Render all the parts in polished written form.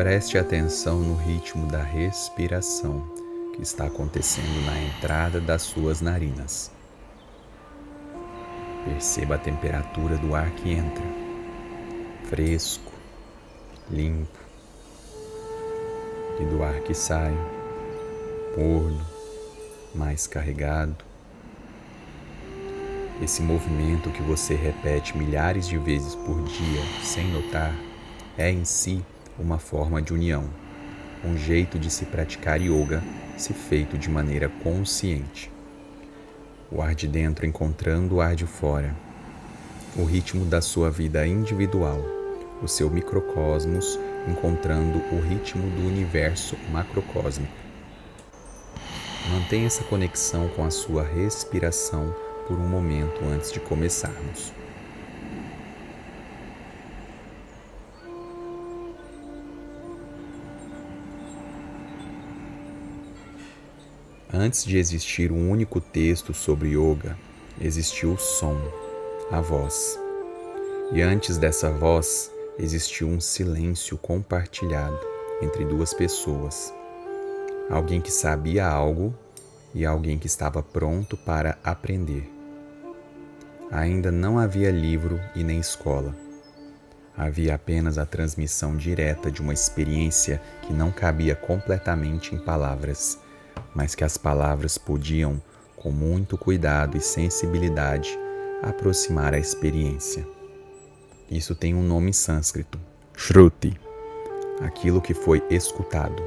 Preste atenção no ritmo da respiração que está acontecendo na entrada das suas narinas. Perceba a temperatura do ar que entra, fresco, limpo, e do ar que sai, morno, mais carregado. Esse movimento que você repete milhares de vezes por dia sem notar é em si uma forma de união, um jeito de se praticar yoga se feito de maneira consciente. O ar de dentro encontrando o ar de fora, o ritmo da sua vida individual, o seu microcosmos encontrando o ritmo do universo macrocósmico. Mantenha essa conexão com a sua respiração por um momento antes de começarmos. Antes de existir um único texto sobre yoga, existiu o som, a voz. E antes dessa voz, existiu um silêncio compartilhado entre duas pessoas. Alguém que sabia algo e alguém que estava pronto para aprender. Ainda não havia livro e nem escola. Havia apenas a transmissão direta de uma experiência que não cabia completamente em palavras, mas que as palavras podiam, com muito cuidado e sensibilidade, aproximar a experiência. Isso tem um nome em sânscrito, Shruti, aquilo que foi escutado.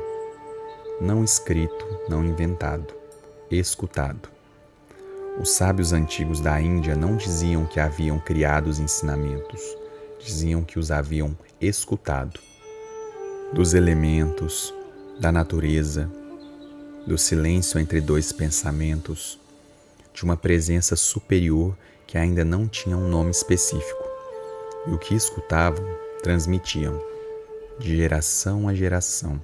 Não escrito, não inventado, escutado. Os sábios antigos da Índia não diziam que haviam criado os ensinamentos, diziam que os haviam escutado. Dos elementos, da natureza, do silêncio entre dois pensamentos, de uma presença superior que ainda não tinha um nome específico. E o que escutavam, transmitiam, de geração a geração,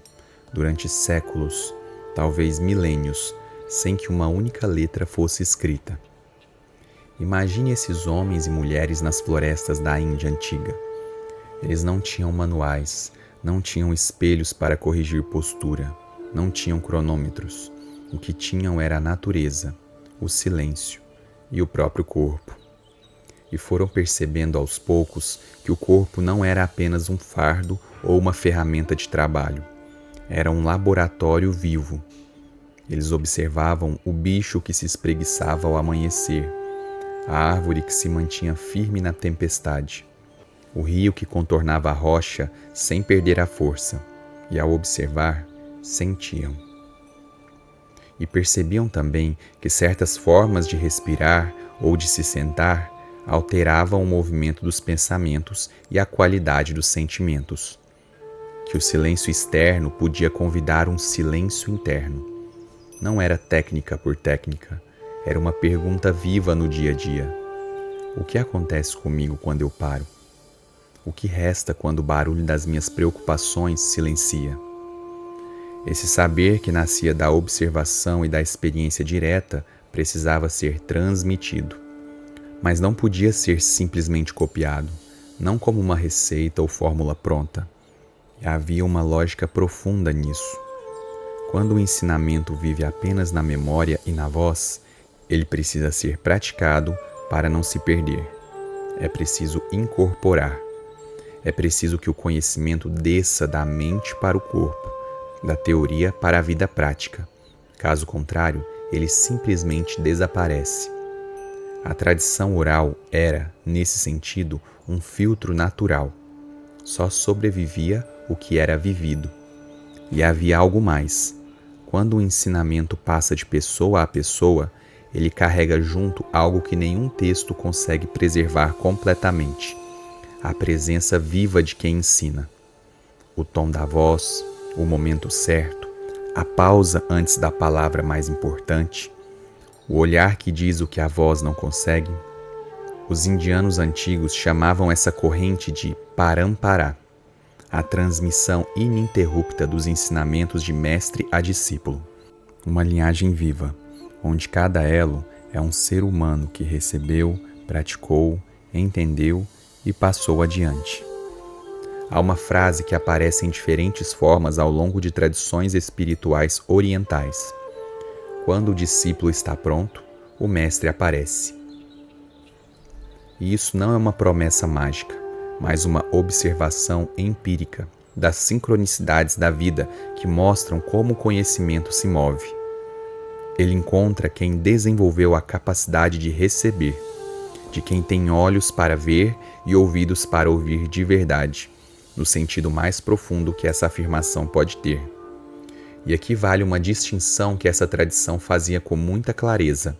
durante séculos, talvez milênios, sem que uma única letra fosse escrita. Imagine esses homens e mulheres nas florestas da Índia antiga. Eles não tinham manuais, não tinham espelhos para corrigir postura, não tinham cronômetros. O que tinham era a natureza, o silêncio e o próprio corpo. E foram percebendo aos poucos que o corpo não era apenas um fardo ou uma ferramenta de trabalho. Era um laboratório vivo. Eles observavam o bicho que se espreguiçava ao amanhecer, a árvore que se mantinha firme na tempestade, o rio que contornava a rocha sem perder a força, e ao observar, sentiam. E percebiam também que certas formas de respirar ou de se sentar alteravam o movimento dos pensamentos e a qualidade dos sentimentos. Que o silêncio externo podia convidar um silêncio interno. Não era técnica por técnica, era uma pergunta viva no dia a dia. O que acontece comigo quando eu paro? O que resta quando o barulho das minhas preocupações silencia? Esse saber que nascia da observação e da experiência direta precisava ser transmitido. Mas não podia ser simplesmente copiado, não como uma receita ou fórmula pronta. E havia uma lógica profunda nisso. Quando o ensinamento vive apenas na memória e na voz, ele precisa ser praticado para não se perder. É preciso incorporar. É preciso que o conhecimento desça da mente para o corpo, da teoria para a vida prática. Caso contrário, ele simplesmente desaparece. A tradição oral era, nesse sentido, um filtro natural. Só sobrevivia o que era vivido. E havia algo mais. Quando o ensinamento passa de pessoa a pessoa, ele carrega junto algo que nenhum texto consegue preservar completamente: a presença viva de quem ensina. O tom da voz, o momento certo, a pausa antes da palavra mais importante, o olhar que diz o que a voz não consegue. Os indianos antigos chamavam essa corrente de parampara, a transmissão ininterrupta dos ensinamentos de mestre a discípulo. Uma linhagem viva, onde cada elo é um ser humano que recebeu, praticou, entendeu e passou adiante. Há uma frase que aparece em diferentes formas ao longo de tradições espirituais orientais. Quando o discípulo está pronto, o mestre aparece. E isso não é uma promessa mágica, mas uma observação empírica das sincronicidades da vida que mostram como o conhecimento se move. Ele encontra quem desenvolveu a capacidade de receber, de quem tem olhos para ver e ouvidos para ouvir de verdade, no sentido mais profundo que essa afirmação pode ter. E aqui vale uma distinção que essa tradição fazia com muita clareza.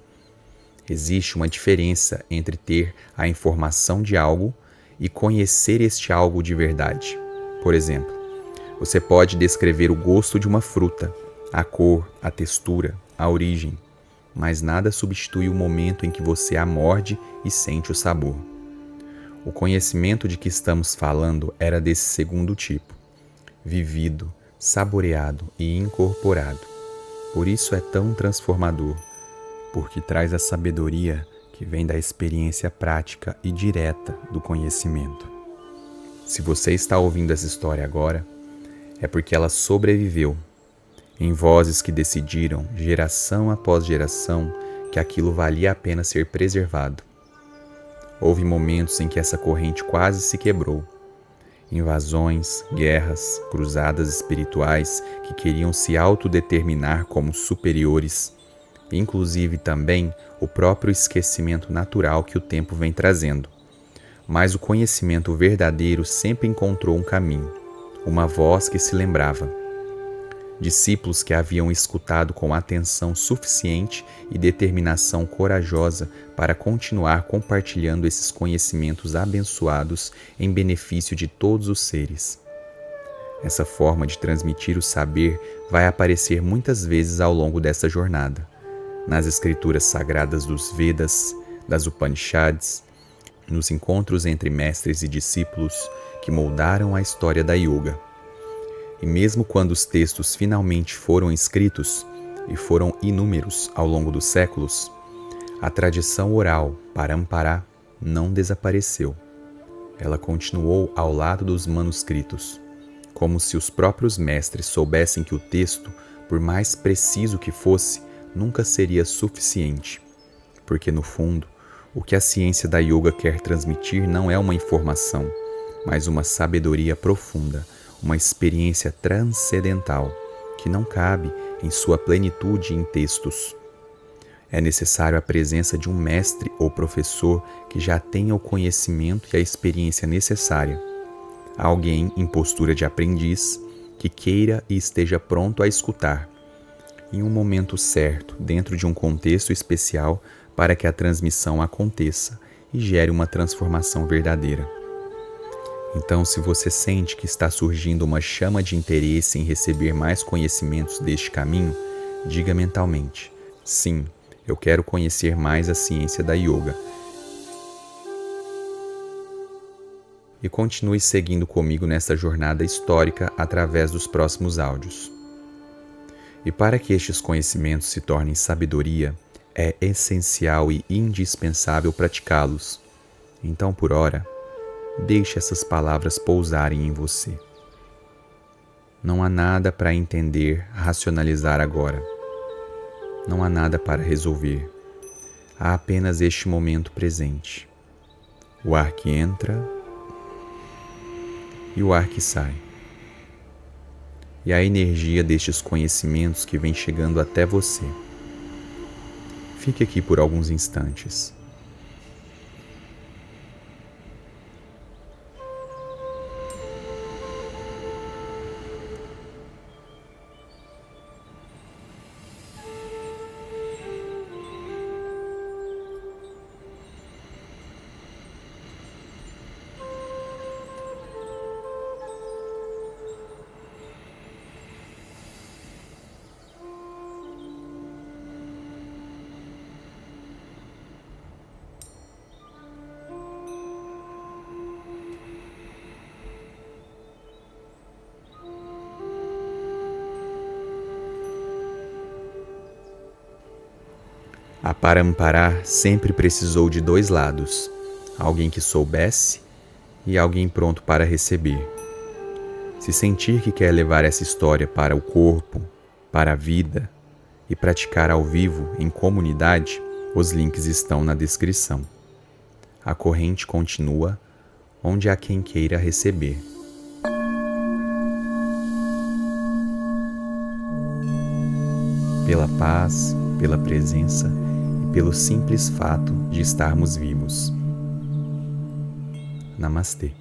Existe uma diferença entre ter a informação de algo e conhecer este algo de verdade. Por exemplo, você pode descrever o gosto de uma fruta, a cor, a textura, a origem, mas nada substitui o momento em que você a morde e sente o sabor. O conhecimento de que estamos falando era desse segundo tipo, vivido, saboreado e incorporado. Por isso é tão transformador, porque traz a sabedoria que vem da experiência prática e direta do conhecimento. Se você está ouvindo essa história agora, é porque ela sobreviveu, em vozes que decidiram, geração após geração, que aquilo valia a pena ser preservado. Houve momentos em que essa corrente quase se quebrou. Invasões, guerras, cruzadas espirituais que queriam se autodeterminar como superiores, inclusive também o próprio esquecimento natural que o tempo vem trazendo. Mas o conhecimento verdadeiro sempre encontrou um caminho, uma voz que se lembrava. Discípulos que haviam escutado com atenção suficiente e determinação corajosa para continuar compartilhando esses conhecimentos abençoados em benefício de todos os seres. Essa forma de transmitir o saber vai aparecer muitas vezes ao longo dessa jornada, nas escrituras sagradas dos Vedas, das Upanishads, nos encontros entre mestres e discípulos que moldaram a história da yoga. E mesmo quando os textos finalmente foram escritos, e foram inúmeros ao longo dos séculos, a tradição oral, Parampara, não desapareceu. Ela continuou ao lado dos manuscritos, como se os próprios mestres soubessem que o texto, por mais preciso que fosse, nunca seria suficiente, porque no fundo, o que a ciência da yoga quer transmitir não é uma informação, mas uma sabedoria profunda, uma experiência transcendental, que não cabe em sua plenitude em textos. É necessário a presença de um mestre ou professor que já tenha o conhecimento e a experiência necessária. Alguém em postura de aprendiz, que queira e esteja pronto a escutar, em um momento certo, dentro de um contexto especial, para que a transmissão aconteça e gere uma transformação verdadeira. Então, se você sente que está surgindo uma chama de interesse em receber mais conhecimentos deste caminho, diga mentalmente: sim, eu quero conhecer mais a ciência da yoga. E continue seguindo comigo nesta jornada histórica através dos próximos áudios. E para que estes conhecimentos se tornem sabedoria, é essencial e indispensável praticá-los. Então, por ora, deixe essas palavras pousarem em você. Não há nada para entender, racionalizar agora. Não há nada para resolver. Há apenas este momento presente. O ar que entra e o ar que sai. E a energia destes conhecimentos que vem chegando até você. Fique aqui por alguns instantes. A Parampara sempre precisou de dois lados, alguém que soubesse e alguém pronto para receber. Se sentir que quer levar essa história para o corpo, para a vida e praticar ao vivo em comunidade, os links estão na descrição. A corrente continua onde há quem queira receber. Pela paz, pela presença e pelo simples fato de estarmos vivos. Namastê.